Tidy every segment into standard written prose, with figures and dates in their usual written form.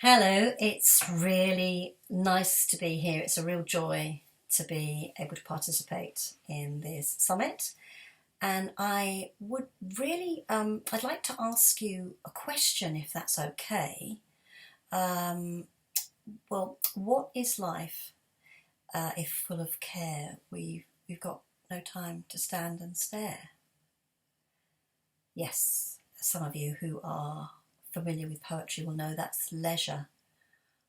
Hello, it's really nice to be here. It's a real joy to be able to participate in this summit. And I would really, I'd like to ask you a question if that's okay. Um, what is life if full of care? We've got no time to stand and stare. Yes, some of you who are familiar with poetry will know that's leisure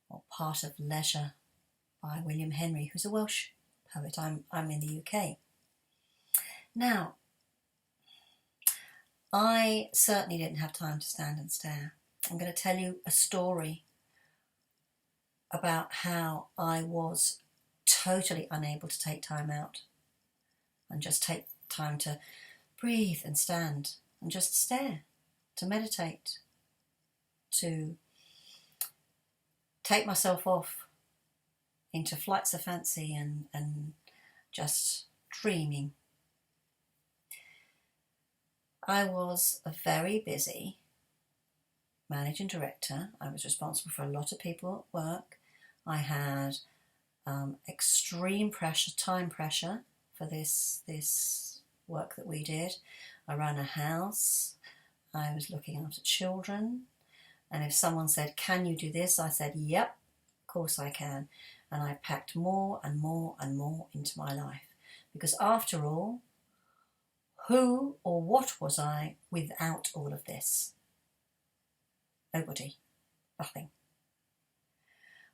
or part of leisure by William Henry, who's a Welsh poet. I'm in the UK. Now, I certainly didn't have time to stand and stare. I'm going to tell you a story about how I was totally unable to take time out and just take time to breathe and stand and just stare, to meditate, to take myself off into flights of fancy and just dreaming. I was a very busy managing director. I was responsible for a lot of people at work. I had extreme pressure, time pressure for this work that we did. I ran a house. I was looking after children. And if someone said, "Can you do this?" I said, "Yep, of course I can." And I packed more and more and more into my life. Because after all, who or what was I without all of this? Nobody. Nothing.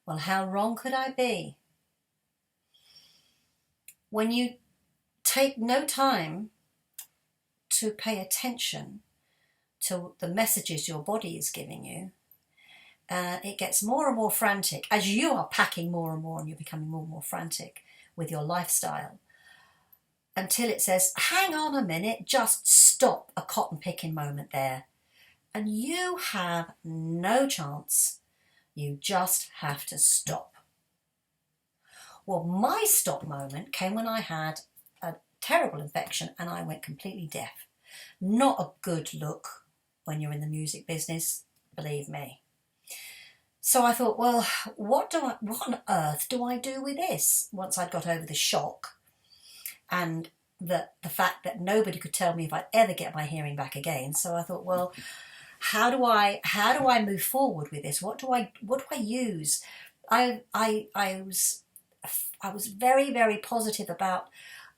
Well, how wrong could I be? When you take no time to pay attention to the messages your body is giving you, it gets more and more frantic as you are packing more and more and you're becoming more and more frantic with your lifestyle, until it says, "Hang on a minute, just stop," a cotton picking moment there. And you have no chance. You just have to stop. Well, my stop moment came when I had a terrible infection and I went completely deaf. Not a good look when you're in the music business, believe me. So I thought, well, what on earth do I do with this? Once I'd got over the shock and the fact that nobody could tell me if I'd ever get my hearing back again. So I thought, well, how do I move forward with this? What do I use? I was very, very positive about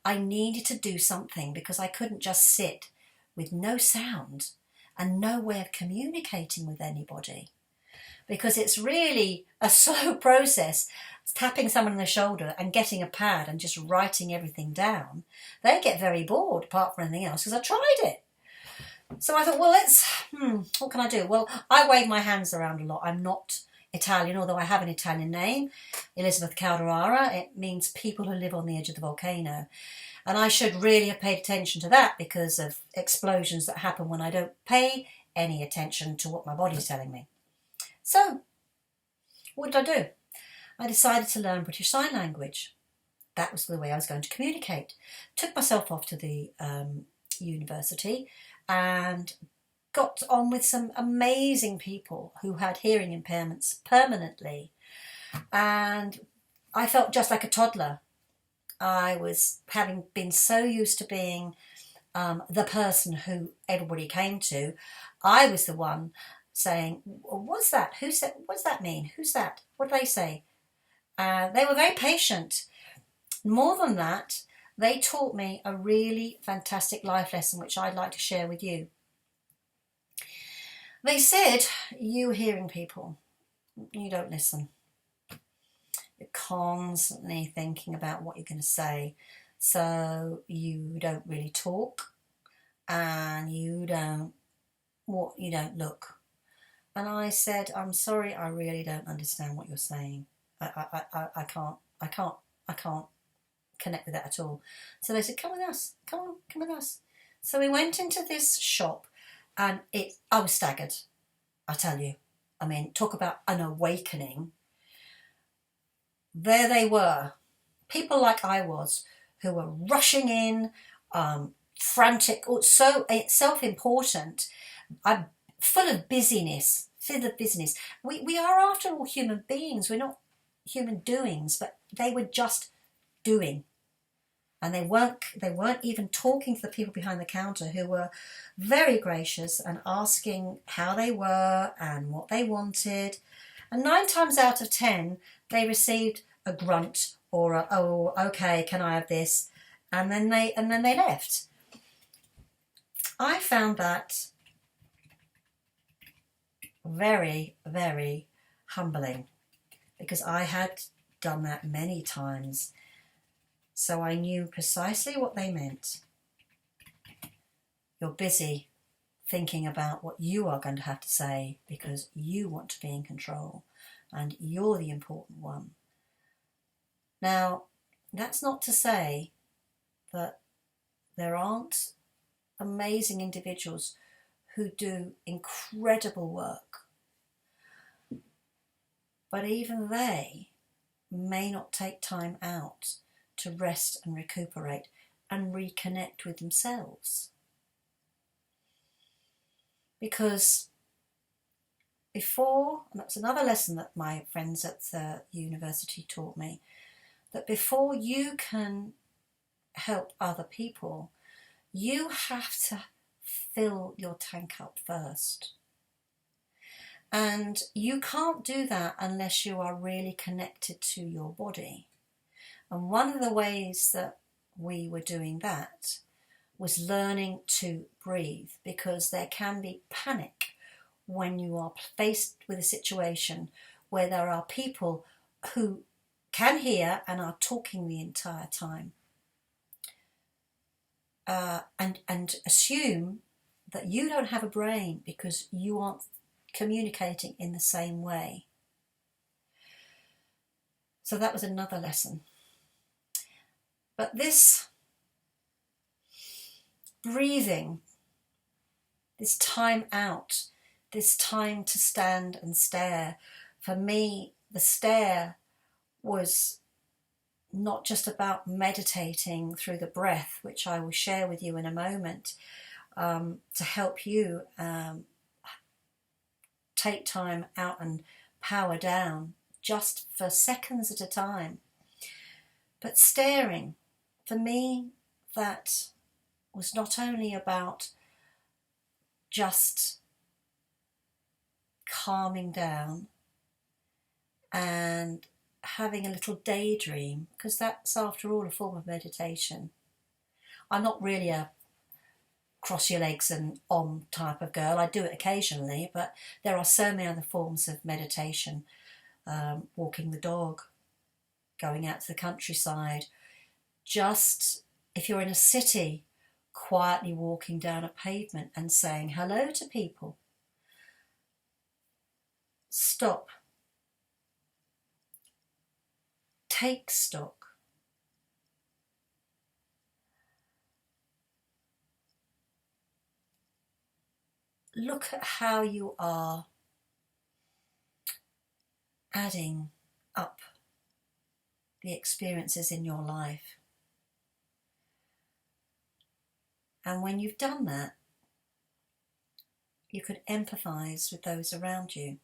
I needed to do something because I couldn't just sit with no sound and no way of communicating with anybody. Because it's really a slow process, tapping someone on the shoulder and getting a pad and just writing everything down. They get very bored, apart from anything else, because I tried it. So I thought, well, what can I do? Well, I wave my hands around a lot. I'm not Italian, although I have an Italian name, Elizabeth Calderara. It means people who live on the edge of the volcano. And I should really have paid attention to that because of explosions that happen when I don't pay any attention to what my body's telling me. So, what did I do? I decided to learn British Sign Language. That was the way I was going to communicate. Took myself off to the university and got on with some amazing people who had hearing impairments permanently. And I felt just like a toddler. I was, having been so used to being the person who everybody came to, I was the one saying, "What's that? Who said? What's that mean? Who's that? What do they say?" They were very patient. More than that, they taught me a really fantastic life lesson, which I'd like to share with you. They said, "You hearing people, you don't listen. You're constantly thinking about what you're going to say, so you don't really talk, and you don't look." And I said, "I'm sorry, I really don't understand what you're saying. I can't connect with that at all." So they said, "Come with us, come with us." So we went into this shop and I was staggered, I tell you. I mean, talk about an awakening. There they were, people like I was, who were rushing in, frantic, so self-important, full of busyness, to the business. We are, after all, human beings. We're not human doings, but they were just doing. And they weren't even talking to the people behind the counter, who were very gracious and asking how they were and what they wanted. And 9 times out of 10, they received a grunt or a, "Oh, okay, can I have this?" And then they left. I found that very, very humbling, because I had done that many times. So I knew precisely what they meant. You're busy thinking about what you are going to have to say because you want to be in control and you're the important one. Now, that's not to say that there aren't amazing individuals who do incredible work, but even they may not take time out to rest and recuperate and reconnect with themselves. Because before, and that's another lesson that my friends at the university taught me, that before you can help other people, you have to fill your tank up first. And you can't do that unless you are really connected to your body. And one of the ways that we were doing that was learning to breathe, because there can be panic when you are faced with a situation where there are people who can hear and are talking the entire time. And assume that you don't have a brain because you aren't communicating in the same way. So that was another lesson. But this breathing, this time out, this time to stand and stare, for me, the stare was not just about meditating through the breath, which I will share with you in a moment, to help you take time out and power down just for seconds at a time. But staring, for me, that was not only about just calming down and having a little daydream, because that's, after all, a form of meditation. I'm not really a cross your legs and om type of girl. I do it occasionally, but there are so many other forms of meditation. Walking the dog, going out to the countryside, just, if you're in a city, quietly walking down a pavement and saying hello to people. Stop. Take stock. Look at how you are adding up the experiences in your life. And when you've done that, you can empathise with those around you.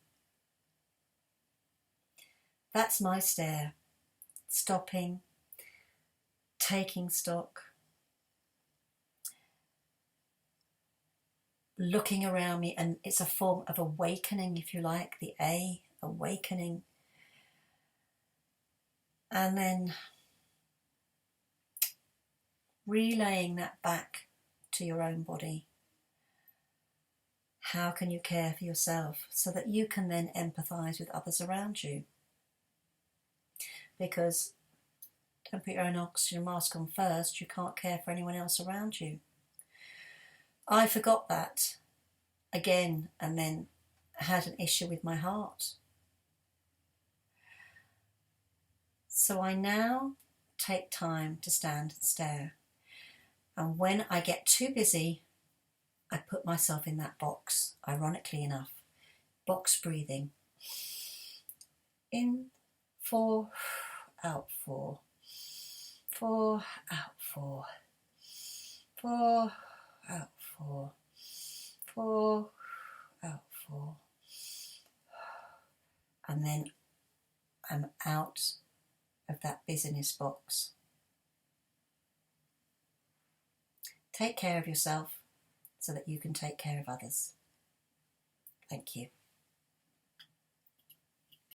That's my stare. Stopping, taking stock, looking around me, and it's a form of awakening, if you like, the A, awakening. And then relaying that back to your own body. How can you care for yourself so that you can then empathise with others around you? Because don't put your own oxygen mask on first, you can't care for anyone else around you. I forgot that again, and then had an issue with my heart. So I now take time to stand and stare. And when I get too busy, I put myself in that box, ironically enough. Box breathing. In, 4, out, 4. 4, out, 4. 4, out, 4. 4, out, 4. and then I'm out of that busyness box. Take care of yourself so that you can take care of others. Thank you.